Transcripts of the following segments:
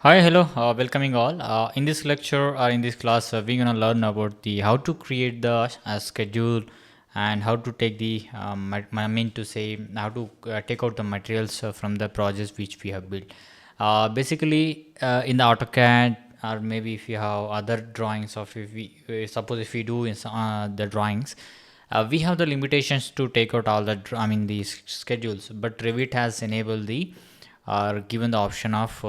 Hi, hello, welcoming all. In this lecture or in this class, we're gonna learn about the how to create the schedule and how to take the I mean to say how to take out the materials from the projects which we have built. Basically, in the AutoCAD or maybe if you have other drawings of if we suppose if we do in the drawings, we have the limitations to take out all the these schedules, but Revit has enabled the are given the option of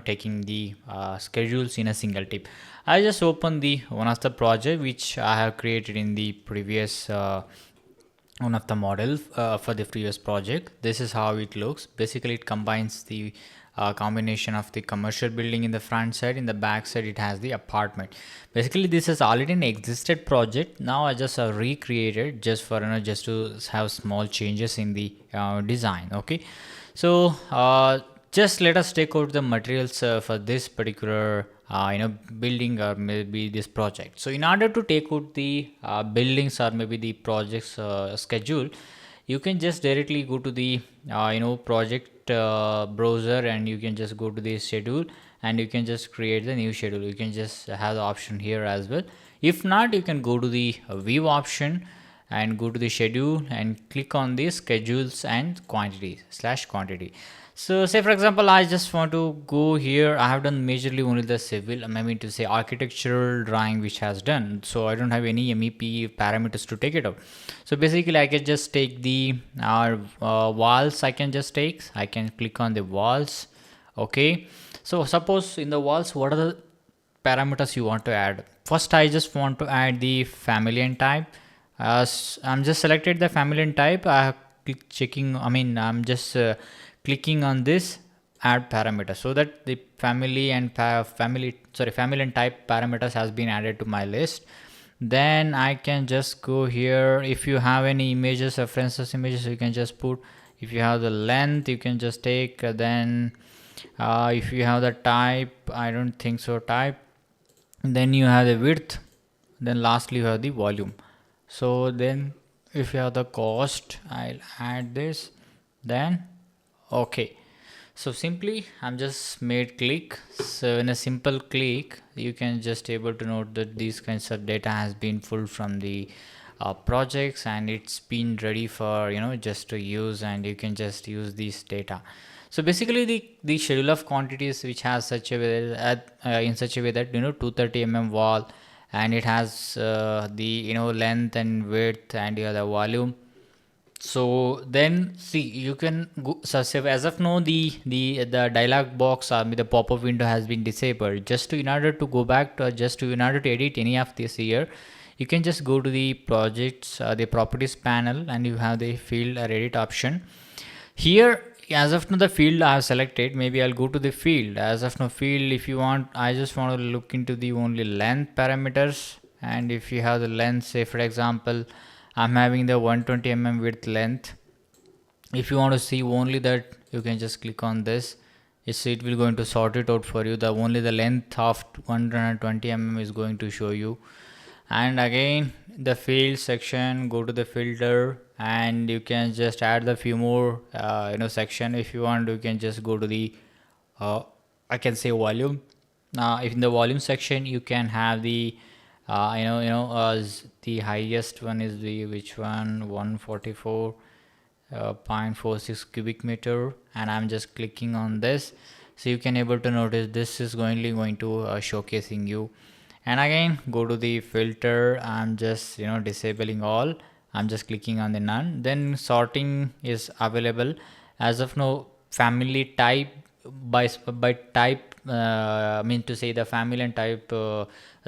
taking the schedules in a single tip. I just open the one of the project which I have created in the previous one of the model for the previous project. This is how it looks. Basically it combines the combination of the commercial building in the front side. In the back side it has the apartment. Basically this is already an existed project. Now I just recreated just for just to have small changes in the design. Okay, so just let us take out the materials for this particular building or maybe this project. So in order to take out the buildings or maybe the project's schedule, you can just directly go to the project browser, and you can just go to the schedule and you can just create the new schedule. You can just have the option here as well. If not, you can go to the view option and go to the schedule and click on the schedules and quantity. So say for example I just want to go here. I have done majorly only the civil, I mean to say architectural drawing which has done, so I don't have any MEP parameters to take it out. So basically I can just take the walls. I can click on the walls. Okay, so suppose in the walls, what are the parameters you want to add? First I just want to add the family and type. As I'm just selected the family and type, I have checking, I'm just clicking on this add parameter, so that the family and family and type parameters has been added to my list. Then I can just go here. If you have any images, references images, you can just put. If you have the length, you can just take. Then if you have the type, I don't think so type. Then you have the width. Then lastly you have the volume. So then if you have the cost, I'll add this. Then okay, so simply I'm just made click. So in a simple click you can just able to note that these kinds of data has been pulled from the projects, and it's been ready for just to use, and you can just use this data. So basically the schedule of quantities which has such a way in such a way that 230 wall, and it has the length and width, and you have the volume. So then see, you can go. So as of now the dialog box or the pop-up window has been disabled. Just to in order to go back to in order to edit any of this here, you can just go to the projects, the properties panel, and you have the field or edit option here. As of now the field I have selected, maybe I'll go to the field. As of now field, if you want, I just want to look into the only length parameters. And if you have the length, say for example I'm having the 120 width length. If you want to see only that, you can just click on this. It will going to sort it out for you. The only the length of 120 is going to show you. And again the field section, go to the filter, and you can just add the few more section. If you want, you can just go to the I can say volume. If in the volume section you can have the the highest one is the which one, 144.46 cubic meter, and I'm just clicking on this. So you can able to notice this is going to showcasing you. And again go to the filter. I'm just disabling all. I'm just clicking on the none. Then sorting is available. As of now family type, by type, I mean to say the family and type, the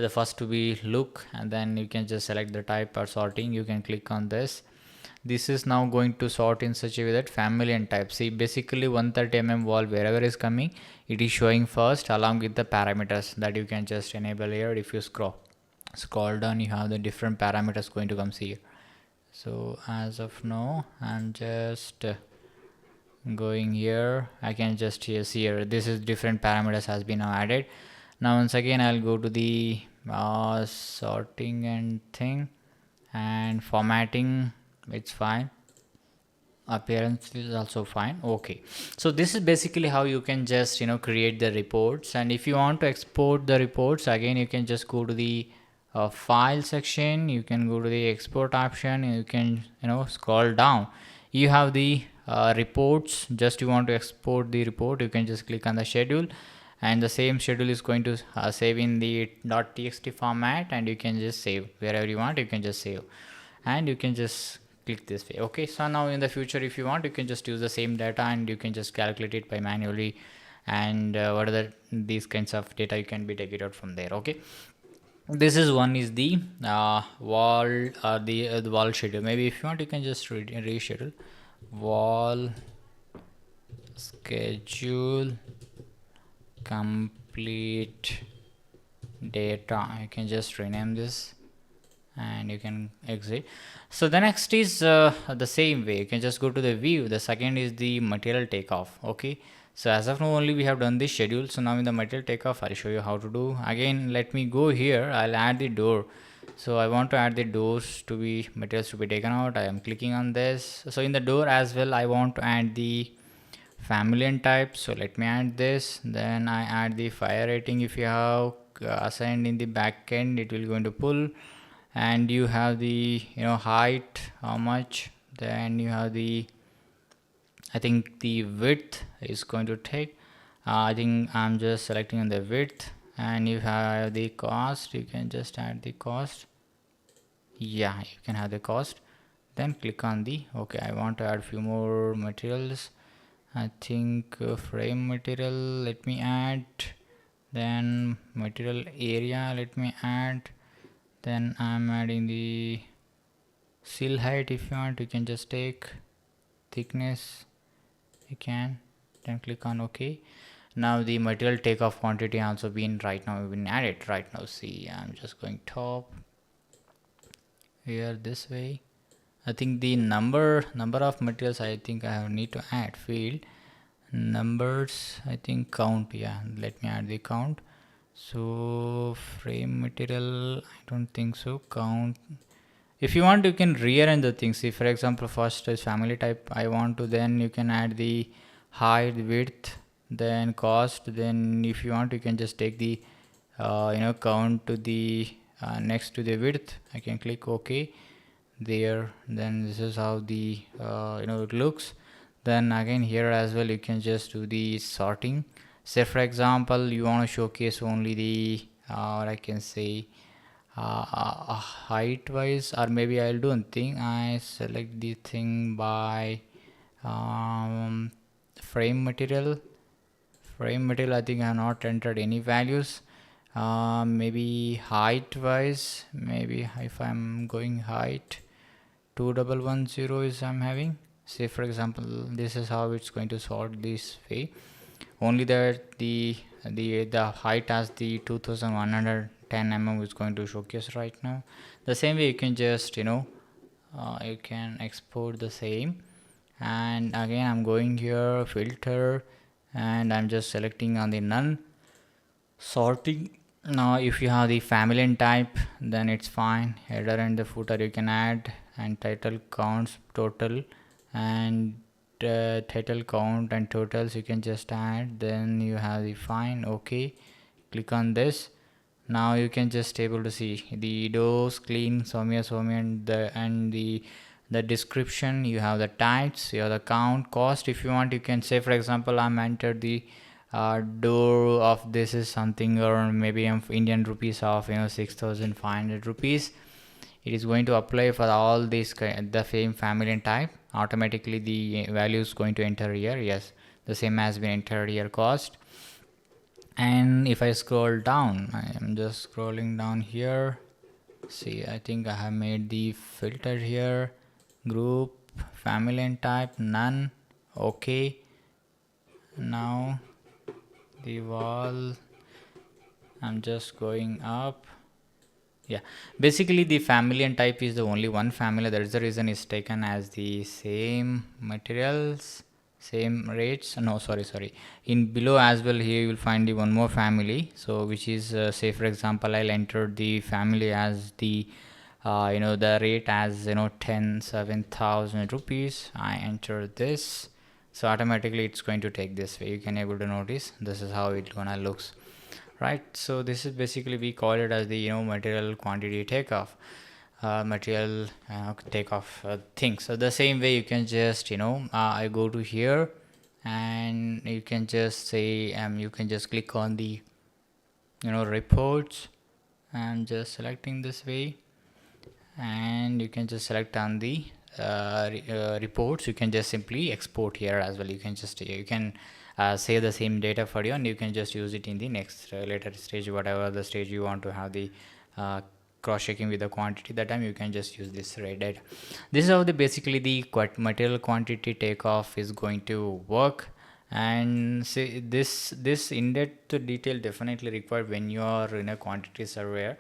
first to be look, and then you can just select the type or sorting. You can click on this. This is now going to sort in such a way that family and type. See, basically 130 wall wherever is coming, it is showing first along with the parameters that you can just enable here. If you scroll down, you have the different parameters going to come here. So as of now I'm just going here. I can just see here, this is different parameters has been added. Now once again I'll go to the sorting and thing, and formatting, it's fine. appearance is also fine. Okay, so this is basically how you can just create the reports. And if you want to export the reports, again you can just go to the file section, you can go to the export option, and you can scroll down. You have the reports. Just you want to export the report, you can just click on the schedule, and the same schedule is going to save in the .txt format, and you can just save wherever you want. You can just save, and you can just click this way. Okay, so now in the future, if you want, you can just use the same data and you can just calculate it by manually, and what are these kinds of data you can be take it out from there. Okay, this is one is the wall, the wall schedule. Maybe if you want, you can just reschedule wall schedule complete data. You can just rename this and you can exit. So the next is the same way. You can just go to the view. The second is the material takeoff. Okay, so as of now only we have done this schedule. So now in the material takeoff, I'll show you how to do. Again, let me go here. I'll add the door. So I want to add the doors to be materials to be taken out. I am clicking on this. So in the door as well, I want to add the family and type. So let me add this. Then I add the fire rating. If you have assigned in the backend, it will going to pull. And you have the height, how much. Then you have the, I think the width is going to take, I think I'm just selecting on the width. And you have the cost, you can just add the cost. Yeah, you can have the cost. Then click on the okay. I want to add few more materials. I think frame material, let me add. Then material area, let me add. Then I'm adding the seal height. If you want, you can just take thickness, you can. Then click on OK. Now the material takeoff quantity also been right now been added right now. See, I'm just going top here this way. I think the number of materials, I think I have need to add field numbers, I think count. Yeah, let me add the count. So frame material, I don't think so, count. If you want, you can rearrange the things. See, for example, first is family type I want to, then you can add the height, width, then cost. Then if you want, you can just take the count to the next to the width. I can click OK there. Then this is how the it looks. Then again here as well, you can just do the sorting. Say for example, you want to showcase only the what I can say height wise, or maybe I'll do one thing. I select the thing by frame material. I think I have not entered any values. Maybe height wise, maybe if I'm going height 2110 is I'm having. Say for example, this is how it's going to sort this way. Only that the height as the 2110 mm is going to showcase right now. The same way you can just you can export the same. And again, I'm going here filter, and I'm just selecting on the none sorting. Now if you have the family and type, then it's fine. Header and the footer you can add, and title counts total, and title count and totals you can just add. Then you have the fine. Okay, click on this. Now you can just able to see the doors clean Soumya, and the description. You have the types, you have the count, cost. If you want, you can say for example, I'm entered the door of this is something, or maybe Indian rupees of 6,500 rupees. It is going to apply for all these the same family and type. Automatically the value is going to enter here. Yes, the same has been entered here, cost. And if I scroll down, I am just scrolling down here. See, I think I have made the filter here, group, family and type, none. Okay, now the wall, I'm just going up. Yeah, basically the family and type is the only one family. That is the reason it's taken as the same materials, same rates. No, sorry, in below as well, here you will find the one more family. So which is say for example, I'll enter the family as the the rate as 7,000 rupees. I enter this, so automatically it's going to take this way. You can able to notice this is how it gonna looks, right? So this is basically, we call it as the material quantity takeoff, material takeoff thing. So the same way you can just I go to here, and you can just say you can just click on the reports, and just selecting this way, and you can just select on the reports. You can just simply export here as well. You can just save the same data for you, and you can just use it in the next later stage, whatever the stage you want to have the cross checking with the quantity. That time you can just use this red data. This is how the basically the material quantity takeoff is going to work. And say this in-depth detail definitely required when you are in a quantity surveyor.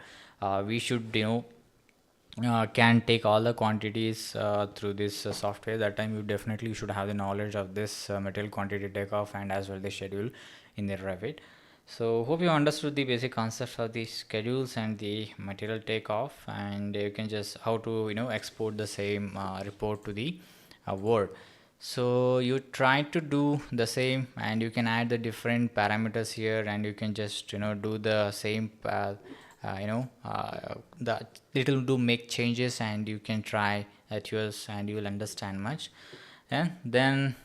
We should can take all the quantities through this software. That time you definitely should have the knowledge of this material quantity takeoff and as well the schedule in the Revit. So hope you understood the basic concepts of the schedules and the material takeoff, and you can just how to export the same report to the Word. So you try to do the same, and you can add the different parameters here, and you can just do the same that little do make changes, and you can try at yours, and you will understand much. And then